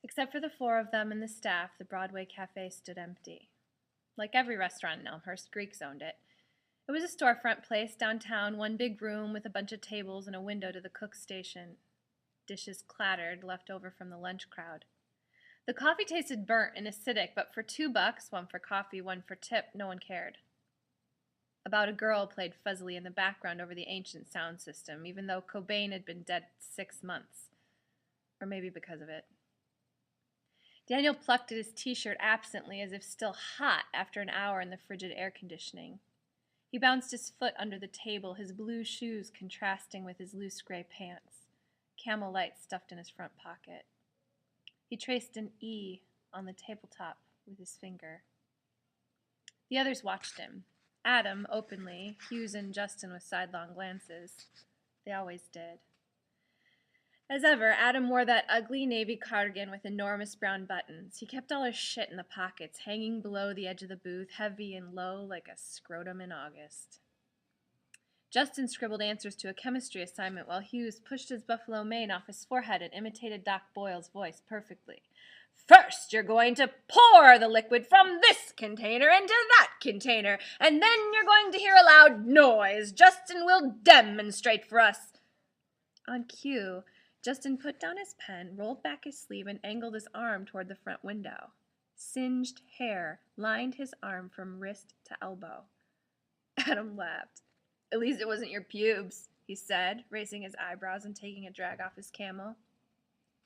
Except for the four of them and the staff, the Broadway cafe stood empty. Like every restaurant in Elmhurst, Greeks owned it. It was a storefront place downtown, one big room with a bunch of tables and a window to the cook's station. Dishes clattered, left over from the lunch crowd. The coffee tasted burnt and acidic, but for $2, one for coffee, one for tip, no one cared. About a girl played fuzzily in the background over the ancient sound system, even though Cobain had been dead 6 months. Or maybe because of it. Daniel plucked at his t-shirt absently, as if still hot after an hour in the frigid air conditioning. He bounced his foot under the table, his blue shoes contrasting with his loose gray pants, Camel Light stuffed in his front pocket. He traced an E on the tabletop with his finger. The others watched him. Adam, openly, Hughes and Justin with sidelong glances. They always did. As ever, Adam wore that ugly navy cardigan with enormous brown buttons. He kept all his shit in the pockets, hanging below the edge of the booth, heavy and low like a scrotum in August. Justin scribbled answers to a chemistry assignment while Hughes pushed his buffalo mane off his forehead and imitated Doc Boyle's voice perfectly. First, you're going to pour the liquid from this container into that container, and then you're going to hear a loud noise. Justin will demonstrate for us. On cue, Justin put down his pen, rolled back his sleeve, and angled his arm toward the front window. Singed hair lined his arm from wrist to elbow. Adam laughed. At least it wasn't your pubes, he said, raising his eyebrows and taking a drag off his Camel.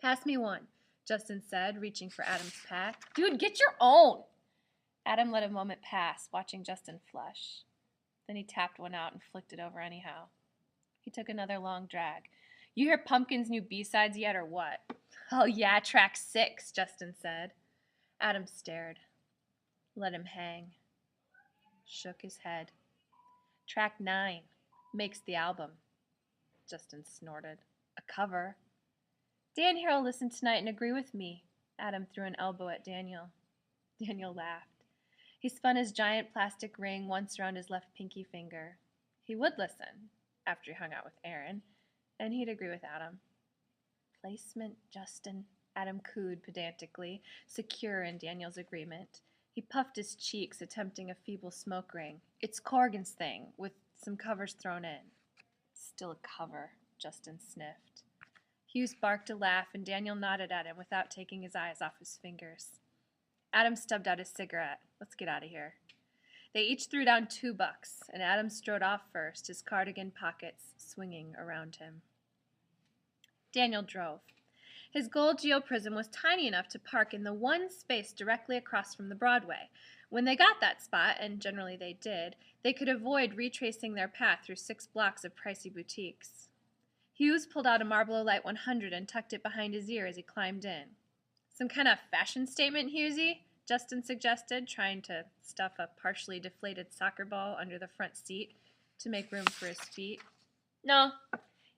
Pass me one, Justin said, reaching for Adam's pack. Dude, get your own! Adam let a moment pass, watching Justin flush. Then he tapped one out and flicked it over anyhow. He took another long drag. You hear Pumpkin's new B-sides yet, or what? Oh, yeah, track 6, Justin said. Adam stared. Let him hang. Shook his head. Track 9 makes the album. Justin snorted. A cover. Dan here will listen tonight and agree with me. Adam threw an elbow at Daniel. Daniel laughed. He spun his giant plastic ring once around his left pinky finger. He would listen, after he hung out with Aaron, and he'd agree with Adam. Placement, Justin, Adam cooed pedantically, secure in Daniel's agreement. He puffed his cheeks, attempting a feeble smoke ring. It's Corrigan's thing, with some covers thrown in. Still a cover, Justin sniffed. Hughes barked a laugh, and Daniel nodded at him without taking his eyes off his fingers. Adam stubbed out his cigarette. Let's get out of here. They each threw down $2, and Adam strode off first, his cardigan pockets swinging around him. Daniel drove. His gold geoprism was tiny enough to park in the one space directly across from the Broadway. When they got that spot, and generally they did, they could avoid retracing their path through 6 blocks of pricey boutiques. Hughes pulled out a Marlboro Light 100 and tucked it behind his ear as he climbed in. Some kind of fashion statement, Hughesy? Justin suggested, trying to stuff a partially deflated soccer ball under the front seat to make room for his feet. No,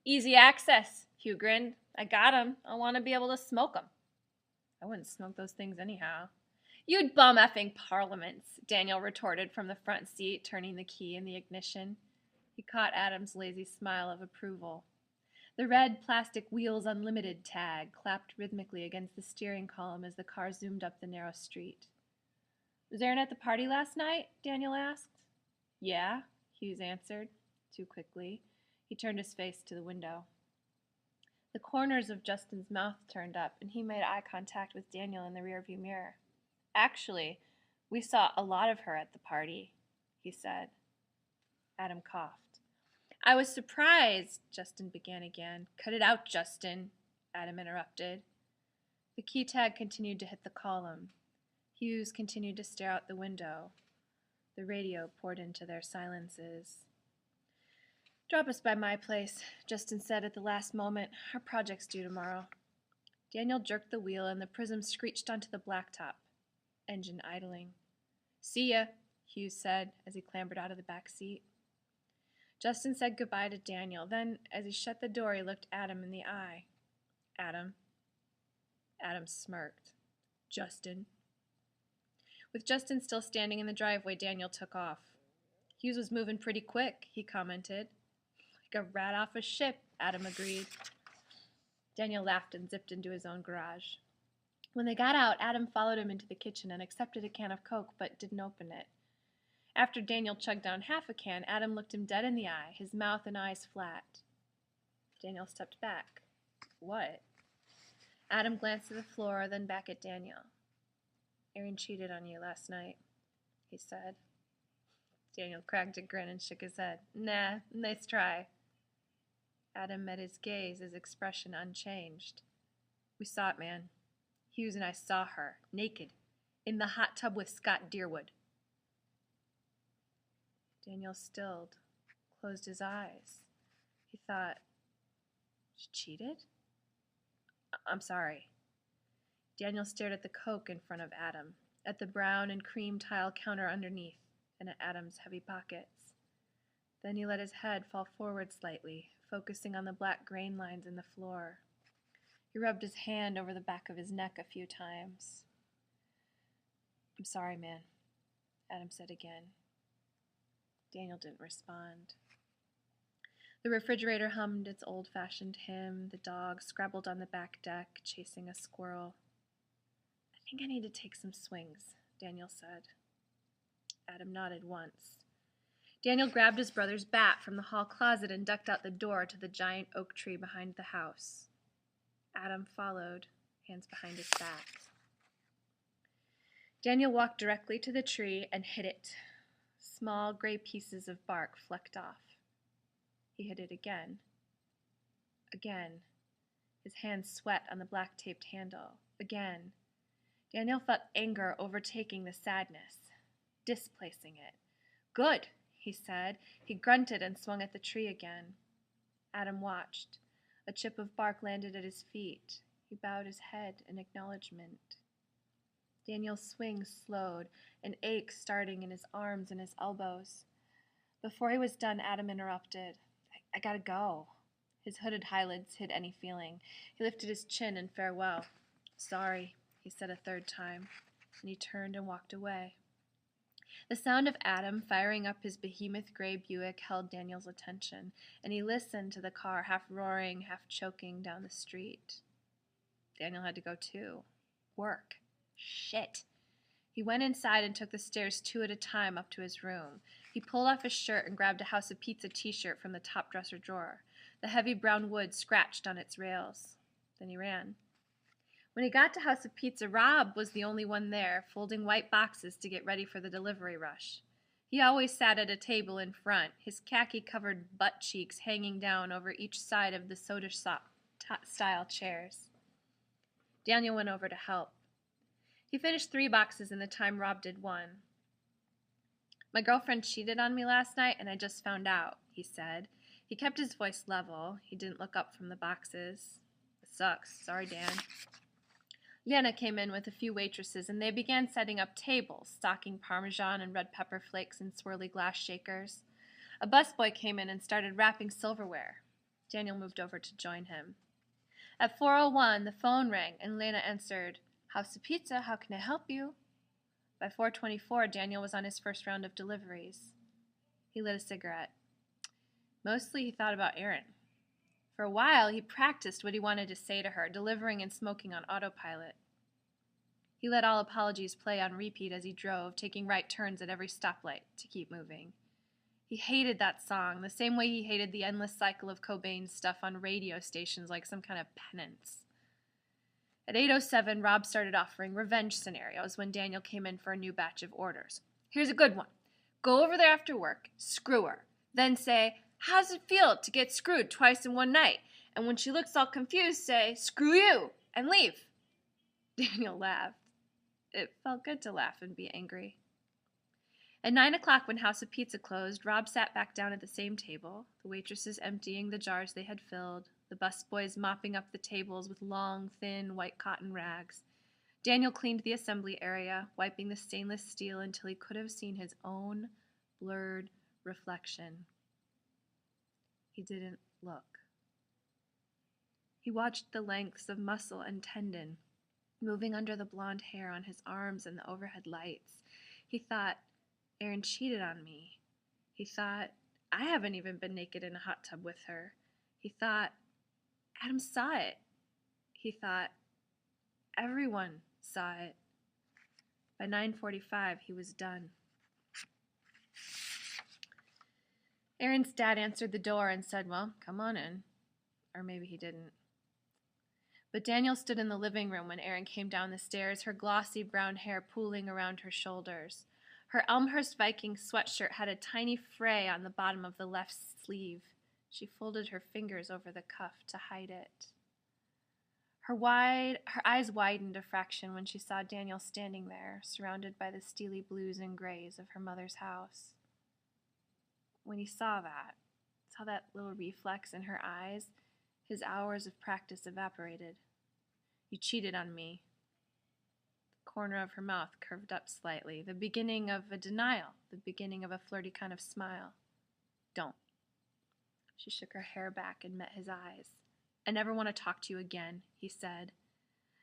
easy access, Hugh grinned. I got 'em. I want to be able to smoke 'em. I wouldn't smoke those things anyhow. You'd bum effing parliaments, Daniel retorted from the front seat, turning the key in the ignition. He caught Adam's lazy smile of approval. The red plastic Wheels Unlimited tag clapped rhythmically against the steering column as the car zoomed up the narrow street. Was Aaron at the party last night? Daniel asked. Yeah, Hughes answered, too quickly. He turned his face to the window. The corners of Justin's mouth turned up, and he made eye contact with Daniel in the rearview mirror. Actually, we saw a lot of her at the party, he said. Adam coughed. I was surprised, Justin began again. Cut it out, Justin, Adam interrupted. The key tag continued to hit the column. Hughes continued to stare out the window. The radio poured into their silences. Drop us by my place, Justin said at the last moment. Our project's due tomorrow. Daniel jerked the wheel and the prism screeched onto the blacktop. Engine idling. See ya, Hughes said as he clambered out of the back seat. Justin said goodbye to Daniel. Then, as he shut the door, he looked Adam in the eye. Adam. Adam smirked. Justin. With Justin still standing in the driveway, Daniel took off. Hughes was moving pretty quick, he commented. Like a rat off a ship, Adam agreed. Daniel laughed and zipped into his own garage. When they got out, Adam followed him into the kitchen and accepted a can of Coke, but didn't open it. After Daniel chugged down half a can, Adam looked him dead in the eye, his mouth and eyes flat. Daniel stepped back. What? Adam glanced at the floor, then back at Daniel. Aaron cheated on you last night, he said. Daniel cracked a grin and shook his head. Nah, nice try. Adam met his gaze, his expression unchanged. We saw it, man. Hughes and I saw her, naked, in the hot tub with Scott Deerwood. Daniel stilled, closed his eyes. He thought, she cheated? I'm sorry. Daniel stared at the Coke in front of Adam, at the brown and cream tile counter underneath, and at Adam's heavy pockets. Then he let his head fall forward slightly, focusing on the black grain lines in the floor. He rubbed his hand over the back of his neck a few times. I'm sorry, man, Adam said again. Daniel didn't respond. The refrigerator hummed its old-fashioned hymn. The dog scrabbled on the back deck, chasing a squirrel. I think I need to take some swings, Daniel said. Adam nodded once. Daniel grabbed his brother's bat from the hall closet and ducked out the door to the giant oak tree behind the house. Adam followed, hands behind his back. Daniel walked directly to the tree and hit it. Small gray pieces of bark flecked off. He hit it again. Again. His hands sweat on the black-taped handle. Again. Daniel felt anger overtaking the sadness, displacing it. Good, he said. He grunted and swung at the tree again. Adam watched. A chip of bark landed at his feet. He bowed his head in acknowledgement. Daniel's swing slowed, an ache starting in his arms and his elbows. Before he was done, Adam interrupted. I gotta go. His hooded eyelids hid any feeling. He lifted his chin in farewell. Sorry, he said a third time, and he turned and walked away. The sound of Adam firing up his behemoth gray Buick held Daniel's attention, and he listened to the car half roaring, half choking down the street. Daniel had to go too. Work. Shit. He went inside and took the stairs 2 at a time up to his room. He pulled off his shirt and grabbed a House of Pizza t-shirt from the top dresser drawer. The heavy brown wood scratched on its rails. Then he ran. When he got to House of Pizza, Rob was the only one there, folding white boxes to get ready for the delivery rush. He always sat at a table in front, his khaki-covered butt cheeks hanging down over each side of the soda-style chairs. Daniel went over to help. He finished 3 boxes in the time Rob did 1. My girlfriend cheated on me last night, and I just found out, he said. He kept his voice level. He didn't look up from the boxes. It sucks. Sorry, Dan. Lena came in with a few waitresses, and they began setting up tables, stocking Parmesan and red pepper flakes in swirly glass shakers. A busboy came in and started wrapping silverware. Daniel moved over to join him. At 4:01, the phone rang, and Lena answered, House of Pizza, how can I help you? By 4:24, Daniel was on his first round of deliveries. He lit a cigarette. Mostly he thought about Erin. For a while, he practiced what he wanted to say to her, delivering and smoking on autopilot. He let all apologies play on repeat as he drove, taking right turns at every stoplight to keep moving. He hated that song, the same way he hated the endless cycle of Cobain's stuff on radio stations like some kind of penance. At 8:07, Rob started offering revenge scenarios when Daniel came in for a new batch of orders. Here's a good one. Go over there after work, screw her, then say, how's it feel to get screwed twice in one night? And when she looks all confused, say, screw you, and leave. Daniel laughed. It felt good to laugh and be angry. At 9 o'clock, when House of Pizza closed, Rob sat back down at the same table, the waitresses emptying the jars they had filled, the busboys mopping up the tables with long, thin, white cotton rags. Daniel cleaned the assembly area, wiping the stainless steel until he could have seen his own blurred reflection. He didn't look. He watched the lengths of muscle and tendon moving under the blonde hair on his arms and the overhead lights. He thought, Erin cheated on me. He thought, I haven't even been naked in a hot tub with her. He thought, Adam saw it. He thought, Everyone saw it. By 9:45, he was done. Aaron's dad answered the door and said, "Well, come on in." Or maybe he didn't. But Daniel stood in the living room when Erin came down the stairs, her glossy brown hair pooling around her shoulders. Her Elmhurst Viking sweatshirt had a tiny fray on the bottom of the left sleeve. She folded her fingers over the cuff to hide it. Her eyes widened a fraction when she saw Daniel standing there, surrounded by the steely blues and grays of her mother's house. When he saw that little reflex in her eyes, his hours of practice evaporated. "You cheated on me." The corner of her mouth curved up slightly, the beginning of a denial, the beginning of a flirty kind of smile. "Don't." She shook her hair back and met his eyes. "I never want to talk to you again," he said.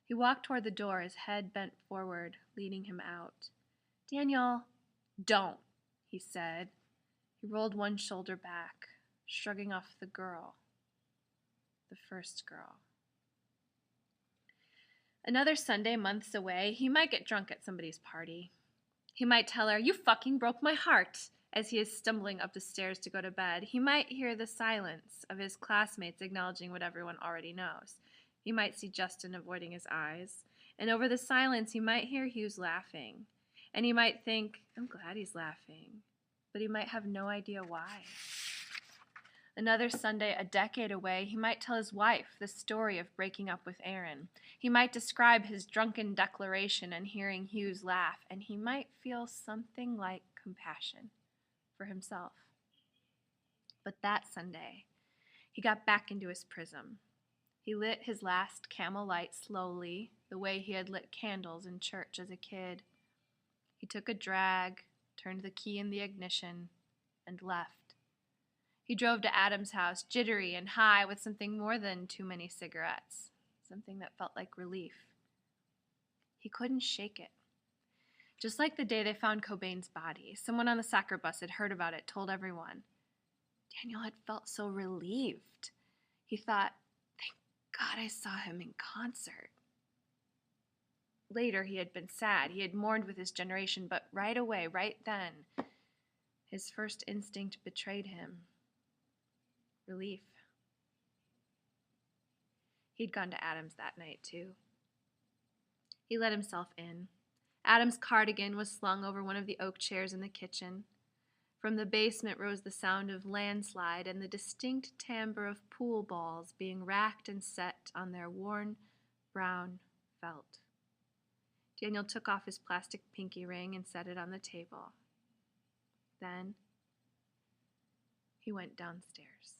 He walked toward the door, his head bent forward, leading him out. "Daniel." "Don't," he said. He rolled one shoulder back, shrugging off the girl. The first girl. Another Sunday, months away, he might get drunk at somebody's party. He might tell her, "You fucking broke my heart," as he is stumbling up the stairs to go to bed. He might hear the silence of his classmates acknowledging what everyone already knows. He might see Justin avoiding his eyes. And over the silence, he might hear Hughes laughing. And he might think, "I'm glad he's laughing." But he might have no idea why. Another Sunday, a decade away, he might tell his wife the story of breaking up with Aaron. He might describe his drunken declaration and hearing Hughes laugh, and he might feel something like compassion for himself. But that Sunday, he got back into his prism. He lit his last Camel light slowly, the way he had lit candles in church as a kid. He took a drag, turned the key in the ignition, and left. He drove to Adam's house, jittery and high, with something more than too many cigarettes, something that felt like relief. He couldn't shake it. Just like the day they found Cobain's body, someone on the soccer bus had heard about it, told everyone. Daniel had felt so relieved. He thought, "Thank God I saw him in concert." Later, he had been sad. He had mourned with his generation, but right away, right then, his first instinct betrayed him. Relief. He'd gone to Adam's that night, too. He let himself in. Adam's cardigan was slung over one of the oak chairs in the kitchen. From the basement rose the sound of Landslide and the distinct timbre of pool balls being racked and set on their worn brown felt. Daniel took off his plastic pinky ring and set it on the table. Then he went downstairs.